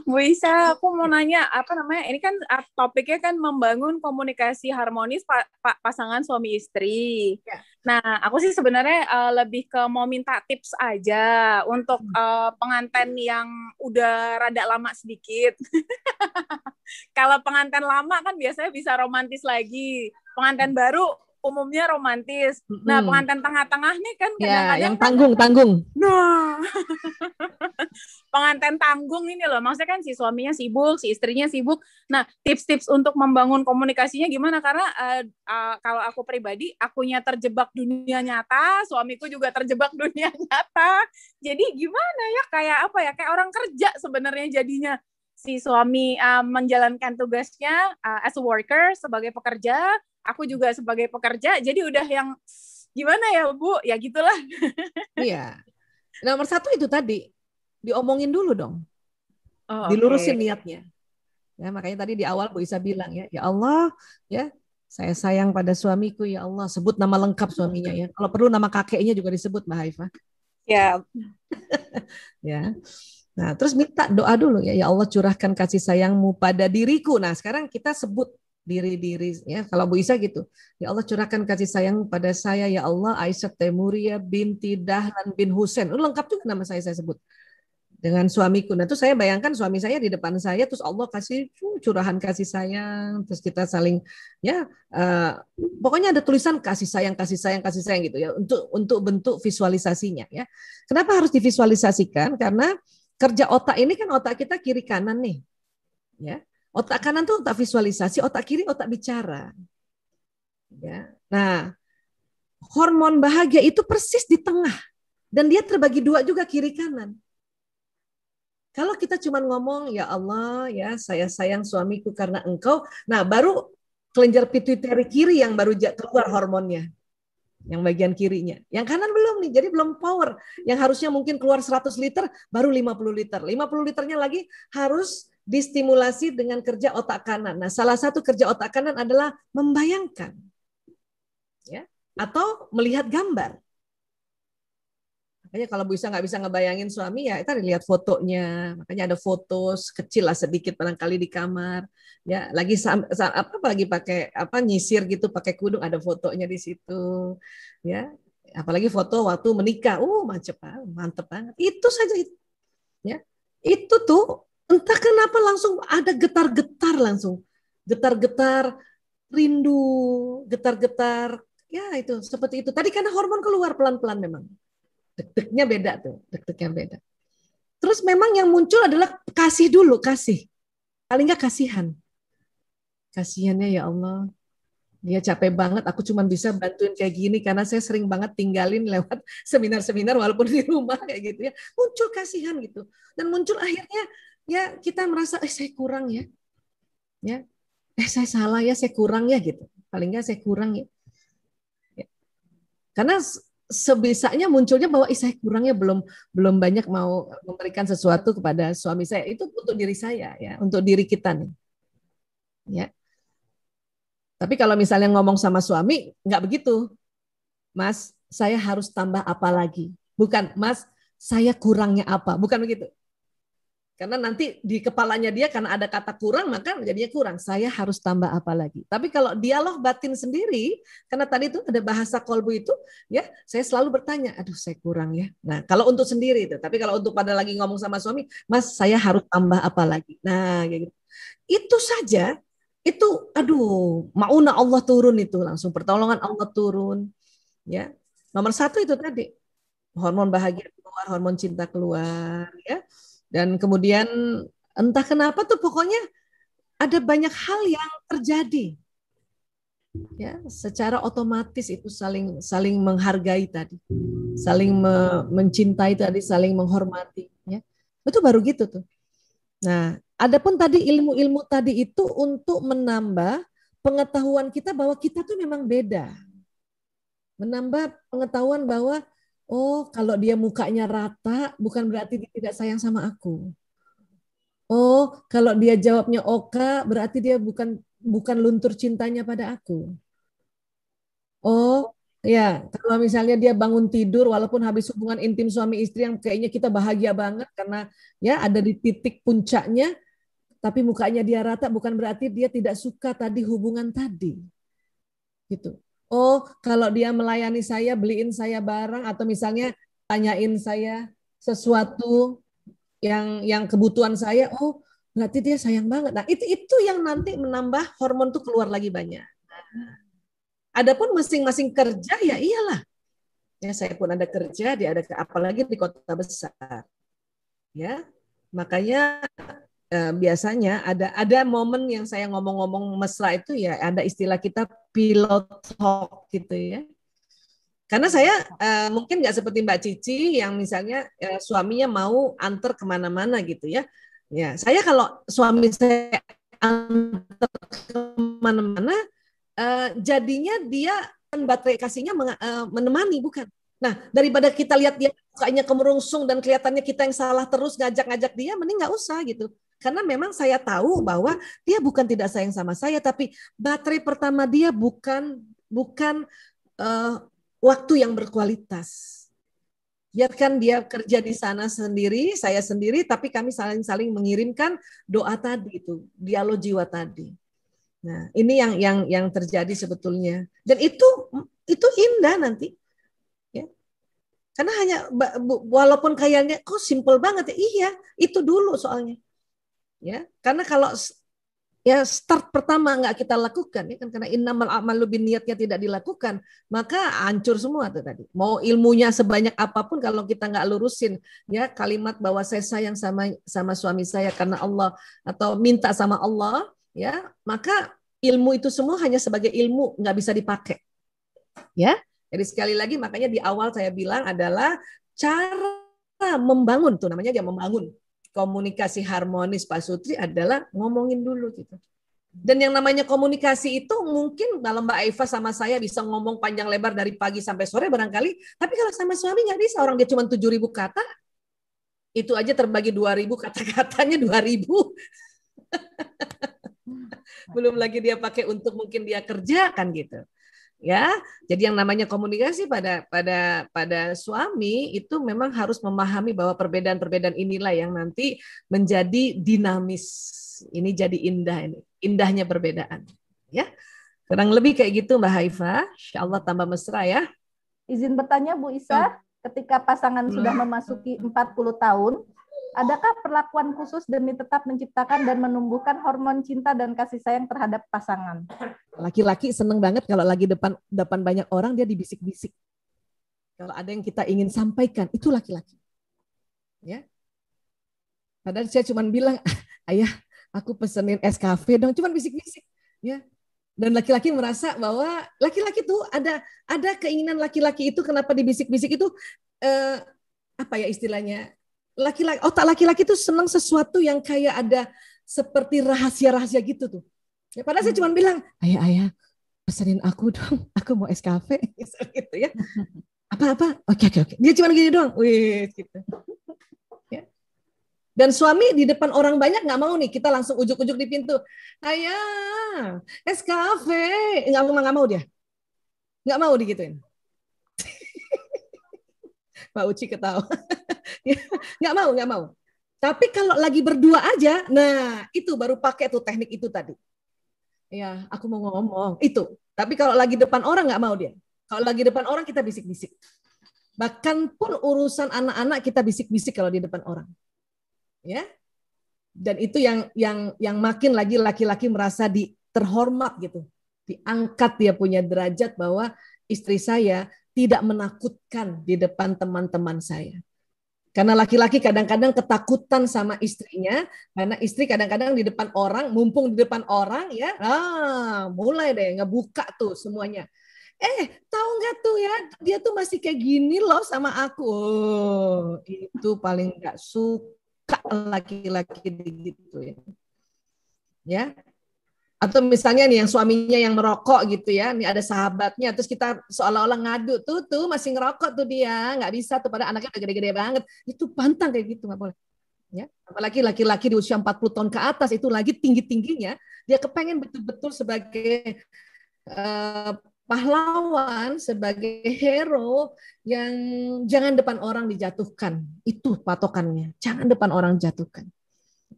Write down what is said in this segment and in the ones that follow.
Bu Isa, aku mau nanya apa namanya? Ini kan topiknya kan membangun komunikasi harmonis pasangan suami istri. Ya. Nah, aku sih sebenarnya lebih ke mau minta tips aja untuk pengantin yang udah rada lama sedikit. Kalau pengantin lama kan biasanya bisa romantis lagi. Pengantin baru umumnya romantis. Nah, Mm-mm. pengantin tengah-tengah nih kan Ya, kadang-kadang yang kan, tanggung-tanggung. nah, pengantin tanggung ini loh. Maksudnya kan si suaminya sibuk, si istrinya sibuk. Nah, tips-tips untuk membangun komunikasinya gimana? Karena kalau aku pribadi, akunya terjebak dunia nyata, suamiku juga terjebak dunia nyata. Jadi gimana ya? Kayak apa ya? Kayak orang kerja sebenarnya jadinya. Si suami menjalankan tugasnya as a worker sebagai pekerja, aku juga sebagai pekerja. Jadi udah yang gimana ya Bu? Ya gitulah. Iya. Nomor satu itu tadi, diomongin dulu dong, Oh, dilurusin oke. niatnya. Ya, makanya tadi di awal Bu Isa bilang ya Allah, ya saya sayang pada suamiku ya Allah, sebut nama lengkap suaminya ya. Kalau perlu nama kakeknya juga disebut Mbak Haifah. Ya. Ya. Nah, terus minta doa dulu ya, ya Allah curahkan kasih sayangmu pada diriku. Nah, sekarang kita sebut diri-diri ya. Kalau Bu Isa gitu, ya Allah curahkan kasih sayang pada saya ya Allah Aisyah Temuria binti Dahlan bin Husain. Lengkap juga nama saya sebut dengan suamiku. Nah, terus saya bayangkan suami saya di depan saya, terus Allah kasih curahan kasih sayang, terus kita saling ya pokoknya ada tulisan kasih sayang, kasih sayang, kasih sayang gitu ya untuk bentuk visualisasinya ya. Kenapa harus divisualisasikan? Karena kerja otak ini kan otak kita kiri kanan nih, ya. Otak kanan tuh otak visualisasi, otak kiri otak bicara, ya. Nah, hormon bahagia itu persis di tengah dan dia terbagi dua juga kiri kanan. Kalau kita cuma ngomong, ya Allah, ya saya sayang suamiku karena engkau, nah baru kelenjar pituitari kiri yang baru keluar hormonnya, yang bagian kirinya. Yang kanan belum nih, jadi belum power. Yang harusnya mungkin keluar 100 liter, baru 50 liter. 50 liternya lagi harus distimulasi dengan kerja otak kanan. Nah, salah satu kerja otak kanan adalah membayangkan, ya, atau melihat gambar. Makanya kalau bisa nggak bisa ngebayangin suami ya kita lihat fotonya. Makanya ada foto kecil lah sedikit barangkali di kamar. Ya lagi apa lagi pakai apa nyisir gitu pakai kudung ada fotonya di situ. Ya apalagi foto waktu menikah. Mantep banget. Itu saja itu. Ya itu tuh entah kenapa langsung ada getar-getar langsung. Getar-getar rindu, getar-getar ya itu seperti itu. Tadi karena hormon keluar pelan-pelan memang. Deg-degnya beda tuh, deg-degnya beda. Terus memang yang muncul adalah kasih dulu, kasih. Paling nggak kasihan. Kasihannya ya Allah, dia capek banget, aku cuma bisa bantuin kayak gini karena saya sering banget tinggalin lewat seminar-seminar walaupun di rumah kayak gitu ya. Muncul kasihan gitu. Dan muncul akhirnya ya kita merasa saya kurang ya. Ya, saya salah ya, saya kurang ya gitu. Paling nggak saya kurang ya. Karena sebisanya munculnya bahwa saya kurangnya belum belum banyak mau memberikan sesuatu kepada suami saya itu untuk diri saya ya untuk diri kita nih ya tapi kalau misalnya ngomong sama suami nggak begitu Mas saya harus tambah apa lagi bukan Mas saya kurangnya apa bukan begitu karena nanti di kepalanya dia karena ada kata kurang maka jadinya kurang. Saya harus tambah apa lagi. Tapi kalau dialog batin sendiri karena tadi itu ada bahasa kolbu itu ya saya selalu bertanya, aduh saya kurang ya. Nah kalau untuk sendiri itu. Tapi kalau untuk pada lagi ngomong sama suami, Mas saya harus tambah apa lagi. Nah gitu. Itu saja itu aduh mauna Allah turun itu langsung pertolongan Allah turun ya. Nomor satu itu tadi hormon bahagia keluar, hormon cinta keluar ya. Dan kemudian entah kenapa tuh pokoknya ada banyak hal yang terjadi ya secara otomatis itu saling saling menghargai tadi, saling mencintai tadi, saling menghormati ya. Itu baru gitu tuh. Nah, adapun tadi ilmu-ilmu tadi itu untuk menambah pengetahuan kita bahwa kita tuh memang beda. Menambah pengetahuan bahwa oh, kalau dia mukanya rata bukan berarti dia tidak sayang sama aku. Oh, kalau dia jawabnya Oka, berarti dia bukan bukan luntur cintanya pada aku. Oh, Ya, kalau misalnya dia bangun tidur walaupun habis hubungan intim suami istri yang kayaknya kita bahagia banget karena ya ada di titik puncaknya, tapi mukanya dia rata bukan berarti dia tidak suka tadi hubungan tadi, gitu. Oh, kalau dia melayani saya, beliin saya barang atau misalnya tanyain saya sesuatu yang kebutuhan saya, oh berarti dia sayang banget. Nah, itu yang nanti menambah hormon tuh keluar lagi banyak. Adapun masing-masing kerja ya iyalah. Ya, saya pun ada kerja, dia ada apalagi di kota besar. Ya, makanya biasanya ada momen yang saya ngomong-ngomong mesra itu ya ada istilah kita pillow talk gitu ya. Karena saya mungkin nggak seperti Mbak Cici yang misalnya suaminya mau antar kemana-mana gitu ya. Ya, saya kalau suami saya antar kemana-mana, jadinya dia baterai kasihnya menemani bukan. Nah, daripada kita lihat dia mukanya kemerungsung dan kelihatannya kita yang salah terus ngajak-ngajak dia, mending nggak usah gitu. Karena memang saya tahu bahwa dia bukan tidak sayang sama saya, tapi baterai pertama dia bukan uh, waktu yang berkualitas. Biarkan dia kerja di sana sendiri, saya sendiri, tapi kami saling-saling mengirimkan doa tadi itu, dialog jiwa tadi. Nah, ini yang terjadi sebetulnya. Dan itu indah nanti. Ya. Karena hanya walaupun kayaknya kok simple banget ya, iya, itu dulu soalnya. Ya, karena kalau ya start pertama nggak kita lakukan ya kan karena innamal a'malu binniyatnya tidak dilakukan maka hancur semua tuh tadi mau ilmunya sebanyak apapun kalau kita nggak lurusin ya kalimat bahwa saya sayang sama suami saya karena Allah atau minta sama Allah ya maka ilmu itu semua hanya sebagai ilmu nggak bisa dipakai ya jadi sekali lagi makanya di awal saya bilang adalah cara membangun tuh namanya dia membangun komunikasi harmonis Pak Sutri adalah ngomongin dulu gitu. Dan yang namanya komunikasi itu mungkin kalau Mbak Eva sama saya bisa ngomong panjang lebar dari pagi sampai sore barangkali, tapi kalau sama suami nggak bisa, orang dia cuma 7.000 kata, itu aja terbagi 2.000 kata-katanya 2.000. Belum lagi dia pakai untuk mungkin dia kerja kan gitu. Ya, jadi yang namanya komunikasi pada suami itu memang harus memahami bahwa perbedaan-perbedaan inilah yang nanti menjadi dinamis. Ini jadi indah ini, indahnya perbedaan. Ya, kurang lebih kayak gitu Mbak Haifa. Insya Allah tambah mesra ya. Izin bertanya Bu Isa, ketika pasangan sudah memasuki 40 tahun, adakah perlakuan khusus demi tetap menciptakan dan menumbuhkan hormon cinta dan kasih sayang terhadap pasangan? Laki-laki seneng banget kalau lagi depan banyak orang dia dibisik-bisik. Kalau ada yang kita ingin sampaikan, itu laki-laki. Ya. Padahal saya cuma bilang, ayah, aku pesenin es cafe dong, cuma bisik-bisik. Ya. Dan laki-laki merasa bahwa laki-laki tuh ada keinginan laki-laki itu kenapa dibisik-bisik itu apa ya istilahnya? Otak laki-laki itu senang sesuatu yang kayak ada seperti rahasia-rahasia gitu tuh. Ya, padahal saya cuma bilang, ayah, pesenin aku dong, aku mau es cafe, gitu ya. Apa? Oke. Dia cuma gini doang, wih, gitu. Ya. Dan suami di depan orang banyak nggak mau nih, kita langsung ujuk-ujuk di pintu, ayah, es cafe, nggak mau dia, nggak mau digituin. Pak Uci ketawa, nggak mau. Tapi kalau lagi berdua aja, nah itu baru pakai tuh teknik itu tadi. Ya, aku mau ngomong itu. Tapi kalau lagi depan orang nggak mau dia. Kalau lagi depan orang kita bisik-bisik. Bahkan pun urusan anak-anak kita bisik-bisik kalau di depan orang. Ya. Dan itu yang makin lagi laki-laki merasa terhormat gitu. Diangkat dia punya derajat bahwa istri saya tidak menakutkan di depan teman-teman saya. Karena laki-laki kadang-kadang ketakutan sama istrinya, karena istri kadang-kadang di depan orang, mumpung di depan orang ya, mulai deh ngebuka tuh semuanya. Tahu nggak tuh ya, dia tuh masih kayak gini loh sama aku. Oh, itu paling nggak suka laki-laki gitu ya. Ya, atau misalnya nih yang suaminya yang merokok gitu ya, nih ada sahabatnya, terus kita seolah-olah ngadu tuh masih ngerokok tuh dia, nggak bisa tuh pada anaknya udah gede-gede banget, itu pantang kayak gitu nggak boleh. Ya, apalagi laki-laki di usia 40 tahun ke atas itu lagi tinggi-tingginya, dia kepengen betul-betul sebagai pahlawan, sebagai hero yang jangan depan orang dijatuhkan. Itu patokannya. Jangan depan orang jatuhkan.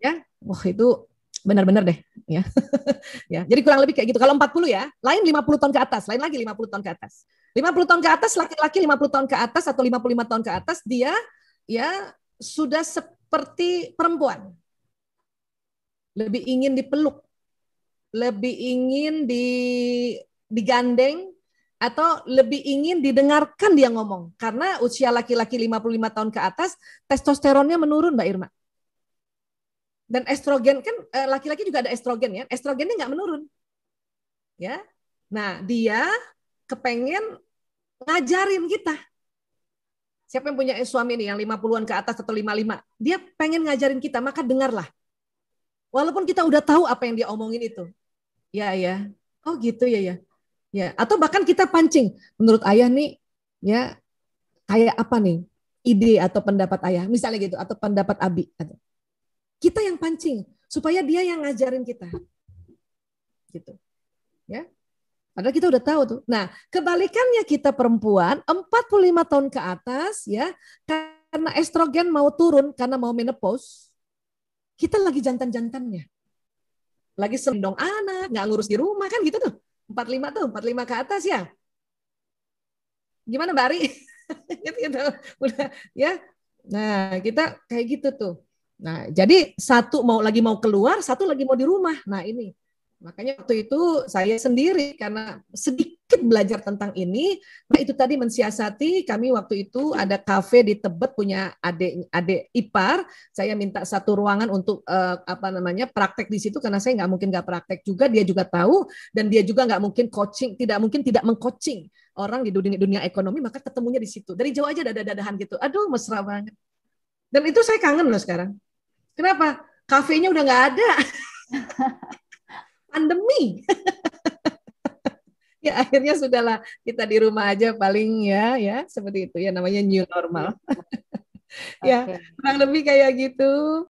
Ya, wah itu benar-benar deh, ya. Ya, jadi kurang lebih kayak gitu. Kalau 40 ya, lain 50 tahun ke atas, lain lagi 50 tahun ke atas. 50 tahun ke atas, laki-laki 50 tahun ke atas atau 55 tahun ke atas, dia ya sudah seperti perempuan. Lebih ingin dipeluk, lebih ingin digandeng, atau lebih ingin didengarkan dia ngomong. Karena usia laki-laki 55 tahun ke atas, testosteronnya menurun, Mbak Irma. Dan estrogen kan laki-laki juga ada estrogen ya, estrogennya nggak menurun, ya. Nah dia kepengen ngajarin kita. Siapa yang punya suami nih yang 50-an ke atas atau 55, dia pengen ngajarin kita, maka dengarlah. Walaupun kita udah tahu apa yang dia omongin itu, ya, oh gitu ya, ya. Atau bahkan kita pancing, menurut ayah nih, ya kayak apa nih ide atau pendapat ayah, misalnya gitu, atau pendapat Abi. Kita yang pancing supaya dia yang ngajarin kita, gitu, ya. Padahal kita udah tahu tuh. Nah, kebalikannya kita perempuan 45 tahun ke atas, ya, karena estrogen mau turun karena mau menopause, kita lagi jantan-jantannya, lagi sendong anak, nggak ngurus di rumah kan gitu tuh. 45 ke atas ya. Gimana Mbak Ari? Gitu, udah ya. Nah, kita kayak gitu tuh. Nah, jadi satu lagi mau keluar, satu lagi mau di rumah. Nah, ini. Makanya waktu itu saya sendiri karena sedikit belajar tentang ini, nah itu tadi mensiasati, kami waktu itu ada kafe di Tebet punya adik ipar, saya minta satu ruangan untuk praktek di situ karena saya nggak mungkin nggak praktek juga, dia juga tahu dan dia juga nggak mungkin coaching, tidak mungkin tidak mengcoaching orang di dunia ekonomi, maka ketemunya di situ. Dari jauh aja dadahan gitu. Aduh, mesra banget. Dan itu saya kangen loh sekarang. Kenapa? Kafenya udah nggak ada. Pandemi. Ya akhirnya sudahlah kita di rumah aja paling ya seperti itu ya, namanya new normal. Ya, kurang lebih kayak gitu.